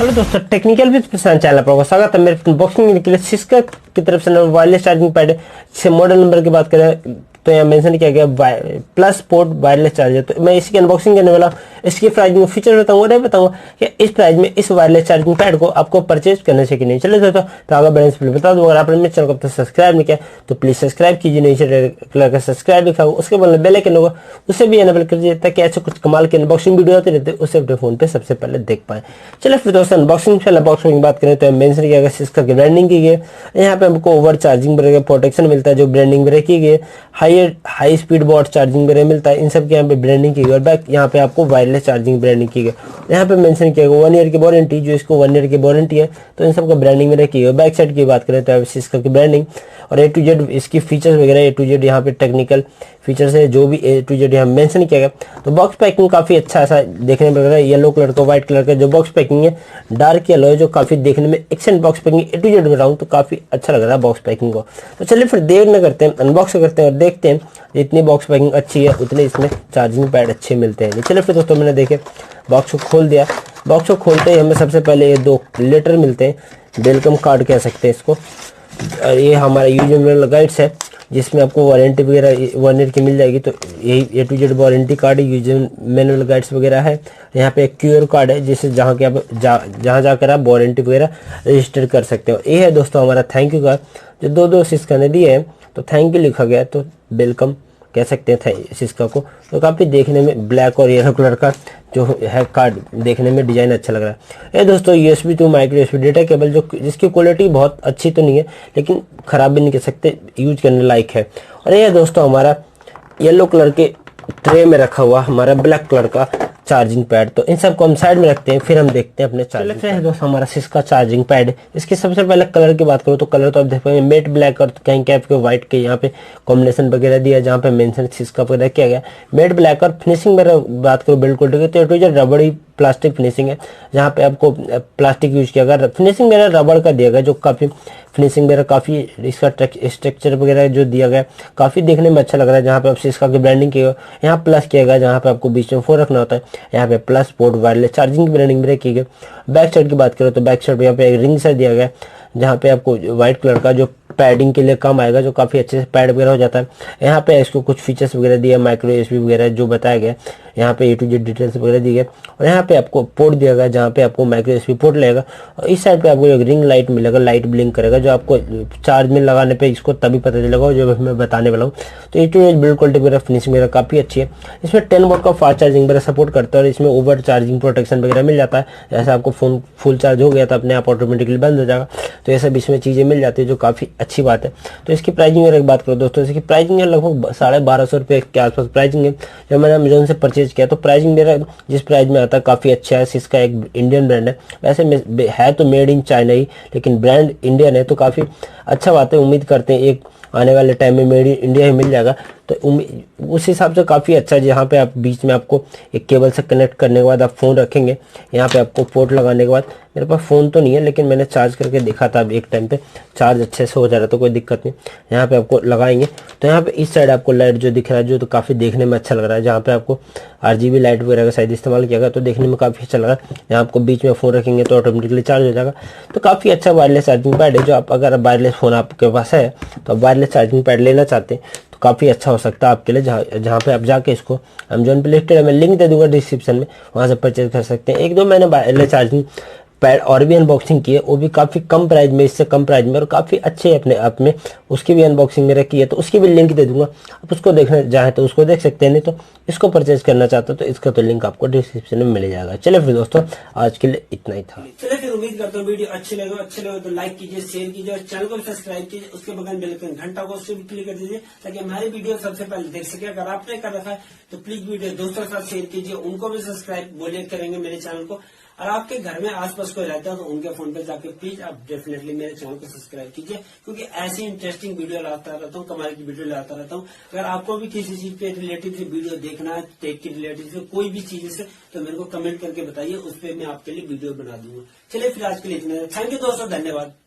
Hello दोस्तों, technical with Prashant channel पर स्वागत है। मेरे अनबॉक्सिंग के लिए सिस्का की तरफ से वायरलेस चार्जिंग पैड से मॉडल नंबर की बात करें तो यहाँ मेंशन किया गया प्लस पोर्ट वायरलेस चार्जर। तो मैं इसकी अनबॉक्सिंग करने वाला हूँ, इसकी प्राइसिंग फीचर बताऊंगा और बताऊंगा कि इस प्राइस में इस वायरलेस चार्जिंग पैड को आपको परचेज करने से कि नहीं। चले दोस्तों, तो आगे बढ़ने से बता दूँ, अगर आपने मेरे चैनल को अब तक सब्सक्राइब नहीं किया तो प्लीज सब्सक्राइब कीजिए। नीचे कलर का सब्सक्राइब लिखा हुआ उसके बाद बेल आइकन होगा, उसे भी एनेबल कीजिए ताकि ऐसे कुछ कमाल की अनबॉक्सिंग वीडियो आते रहते उसे अपने फोन पे सबसे पहले देख पाए। चलो फिर दोस्तों, अनबॉक्सिंग से अनबॉक्सिंग की बात करें तो मेंशन किया गया सिस्का की ब्रांडिंग की गई। यहाँ पे हमको ओवर चार्जिंग ब्रेक प्रोटेक्शन मिलता है जो ब्रांडिंग ब्रेक की गई, हाई स्पीड बॉट चार्जिंग ब्रेक मिलता है, इन सब के यहाँ पे ब्रांडिंग की गई। और बैक यहाँ पे आपको वायरलेस चार्जिंग ब्रांडिंग की गई। यहाँ पे मेंशन किया गया 1 ईयर की वारंटी, जो इसको 1 ईयर की वारंटी है, तो इन सब का ब्रांडिंग ब्रेक की गई। बैक साइड की बात करें तो सिस्का की ब्रांडिंग और A to Z इसकी फीचर्स वगैरह A to Z यहाँ पे टेक्निकल फीचर्स है जो भी A to Z यहाँ मेंशन किया गया। तो बॉक्स पैकिंग काफी अच्छा ऐसा देखने में लग रहा है, येलो कलर का व्हाइट कलर का जो बॉक्स पैकिंग है, डार्क येलो है, जो काफी देखने में accent box packing A to Z बताऊँ तो काफी अच्छा लग रहा है बॉक्स पैकिंग को। तो चलिए फिर देर न करते हैं, अनबॉक्स करते हैं और देखते हैं जितनी बॉक्स पैकिंग अच्छी है उतने इसमें चार्जिंग पैड अच्छे मिलते हैं। चलिए फिर दोस्तों, मैंने देखे बॉक्स को खोल दिया। बॉक्स को खोलते ही हमें सबसे पहले ये 2 लेटर मिलते हैं, वेलकम कार्ड कह सकते हैं इसको। और ये हमारा यूजर मैनुअल गाइड्स है जिसमें आपको वारंटी वगैरह 1 ईयर की मिल जाएगी। तो यही A to Z warranty card है, यूजर मैनुअल गाइड्स वगैरह है। यहाँ पे एक QR कार्ड है जिससे जहाँ के आप जहाँ जाकर आप वारंटी वगैरह रजिस्टर कर सकते हो। ये है दोस्तों हमारा थैंक यू कार्ड जो दो सिस्का ने दिए हैं। तो थैंक यू लिखा गया है, तो वेलकम कह सकते हैं सिस्का को। तो काफी देखने में ब्लैक और येलो कलर का जो है कार्ड देखने में डिजाइन अच्छा लग रहा है। ये दोस्तों USB to micro USB data cable जो जिसकी क्वालिटी बहुत अच्छी तो नहीं है लेकिन खराब भी नहीं कह सकते, यूज करने लायक है। और ये दोस्तों हमारा येलो कलर के ट्रे में रखा हुआ हमारा ब्लैक कलर का चार्जिंग पैड। तो इन सबको हम साइड में रखते हैं, फिर हम देखते हैं अपने चार्जिंग पैड। दोस्तों हमारा सिस्का चार्जिंग पैड, इसके सबसे पहले कलर की बात करूँ तो कलर तो आप देख पाएंगे मेट ब्लैक और कहीं कैप के व्हाइट के यहाँ पे कॉम्बिनेशन वगैरह दिया, जहाँ पे मेंशन सिस्का वगैरह किया गया मेट ब्लैक। और फिनिशिंग में बात करूँ बिल्ड क्वालिटी की तो रबड़ी प्लास्टिक फिनिशिंग है, जहाँ पे आपको प्लास्टिक यूज किया गया, फिनिशिंग वगैरह रबड़ का दिया गया, जो काफी फिनिशिंग वगैरह काफी इसका स्ट्रक्चर वगैरह जो दिया गया काफी देखने में अच्छा लग रहा है। जहाँ पे आप सिस्का की ब्रांडिंग की यहाँ प्लस किया गया, जहाँ पे आपको बीच में 4 रखना होता है, यहाँ पे प्लस पोर्ट वायरलेस चार्जिंग की ब्रांडिंग ब्रेक की गई। बैक साइड की बात करो तो बैक साइड पे यहाँ पे एक रिंग साइड दिया गया, जहाँ पे आपको व्हाइट कलर का जो पैडिंग के लिए काम आएगा, जो काफी अच्छे से पैड वगैरह हो जाता है। यहाँ पे इसको कुछ फीचर्स वगैरह दिया, माइक्रो USB वगैरह जो बताया गया, यहाँ पे A to Z डिटेल्स वगैरह दी गई। और यहाँ पे आपको पोर्ट दिया गया, जहाँ पे आपको माइक्रो USB पोर्ट लगेगा। और इस साइड पे आपको एक रिंग लाइट मिलेगा, लाइट ब्लिंक करेगा, जो आपको चार्ज में लगाने पे इसको तभी पता चलेगा जो मैं बताने वाला हूँ। तो A to Z build quality वगैरह फिनिशिंग वगैरह काफी अच्छी है। इसमें 10 वोल्ट का फास्ट चार्जिंग वगैरह सपोर्ट करता है और इसमें ओवर चार्जिंग प्रोटेक्शन वगैरह मिल जाता है। जैसे आपको फोन फुल चार्ज हो गया तो अपने आप ऑटोमेटिकली बंद हो जाएगा, तो ये सब इसमें चीजें मिल जाती है जो काफी अच्छी बात है। तो इसकी प्राइसिंग वगैरह की बात करो दोस्तों, इसकी प्राइसिंग है लगभग 1250 रुपये के आसपास प्राइसिंग है। जब मैंने अमेजोन से परचेज किया तो प्राइसिंग मेरा जिस प्राइस में आता है काफी अच्छा है। सिस्का एक इंडियन ब्रांड है, वैसे है तो मेड इन चाइना ही, लेकिन ब्रांड इंडियन है तो काफी अच्छा बात है। उम्मीद करते हैं एक आने वाले टाइम में मेड इन इंडिया ही मिल जाएगा, तो उस हिसाब से काफी अच्छा है। जहाँ पे आप बीच में आपको एक केबल से कनेक्ट करने के बाद आप फोन रखेंगे, यहाँ पे आपको पोर्ट लगाने के बाद, मेरे पास फोन तो नहीं है लेकिन मैंने चार्ज करके देखा था एक टाइम पे, चार्ज अच्छे से हो जा रहा था, कोई दिक्कत नहीं। यहाँ पे आपको लगाएंगे तो यहाँ पे इस साइड आपको लाइट जो दिख रहा है जो तो काफी देखने में अच्छा लग रहा है, जहाँ पे आपको RGB लाइट वगैरह का शायद इस्तेमाल किया गया, तो देखने में काफी अच्छा लगा। यहाँ आपको बीच में फोन रखेंगे तो ऑटोमेटिकली चार्ज हो जाएगा। तो काफी अच्छा वायरलेस चार्जिंग पैड है, जो आप अगर वायरलेस फोन आपके पास है तो आप वायरलेस चार्जिंग पैड लेना चाहते हैं तो काफी अच्छा हो सकता है आपके लिए। जहाँ पे आप जाके इसको अमेजोन पे लिस्टेड है, मैं लिंक दे दूंगा डिस्क्रिप्शन में, वहां से परचेज कर सकते हैं। 1-2 मैंने वायरलेस चार्जिंग पैड और भी अनबॉक्सिंग की है, वो भी काफी कम प्राइस में, इससे कम प्राइस में, और काफी अच्छे अपने आप में, उसकी भी अनबॉक्सिंग मेरा की है, तो उसकी भी लिंक दे दूंगा। आप उसको देखना चाहे तो उसको देख सकते हैं, नहीं तो इसको परचेज करना चाहते हो तो इसका तो लिंक आपको डिस्क्रिप्शन में मिल जाएगा। चलिए फिर दोस्तों, आज के लिए इतना ही था। चलिए फिर उम्मीद करता हूँ वीडियो अच्छे लगे तो लाइक कीजिए, शेयर कीजिए और चैनल को सब्सक्राइब कीजिए। उसके बगल में घंटा को उससे भी क्लिक कर दीजिए ताकि हमारी वीडियो सबसे पहले देख सके। अगर आपने कर रखा है तो प्लीज वीडियो दोस्तों के साथ शेयर कीजिए, उनको भी सब्सक्राइब बोलिए करेंगे मेरे चैनल को। और आपके घर में आसपास कोई रहता है तो उनके फोन पे जाके प्लीज आप डेफिनेटली मेरे चैनल को सब्सक्राइब कीजिए, क्योंकि ऐसी इंटरेस्टिंग वीडियो लाता रहता हूँ, कमाल की वीडियो लाता रहता हूँ। अगर आपको भी किसी चीज पे रिलेटिव से वीडियो देखना है, टेक की रिलेटिव से कोई भी चीज से, तो मेरे को कमेंट करके बताइए, उस पर मैं आपके लिए वीडियो बना दूंगा। चलिए फिर आज के लिए इतना, थैंक यू दोस्तों, धन्यवाद।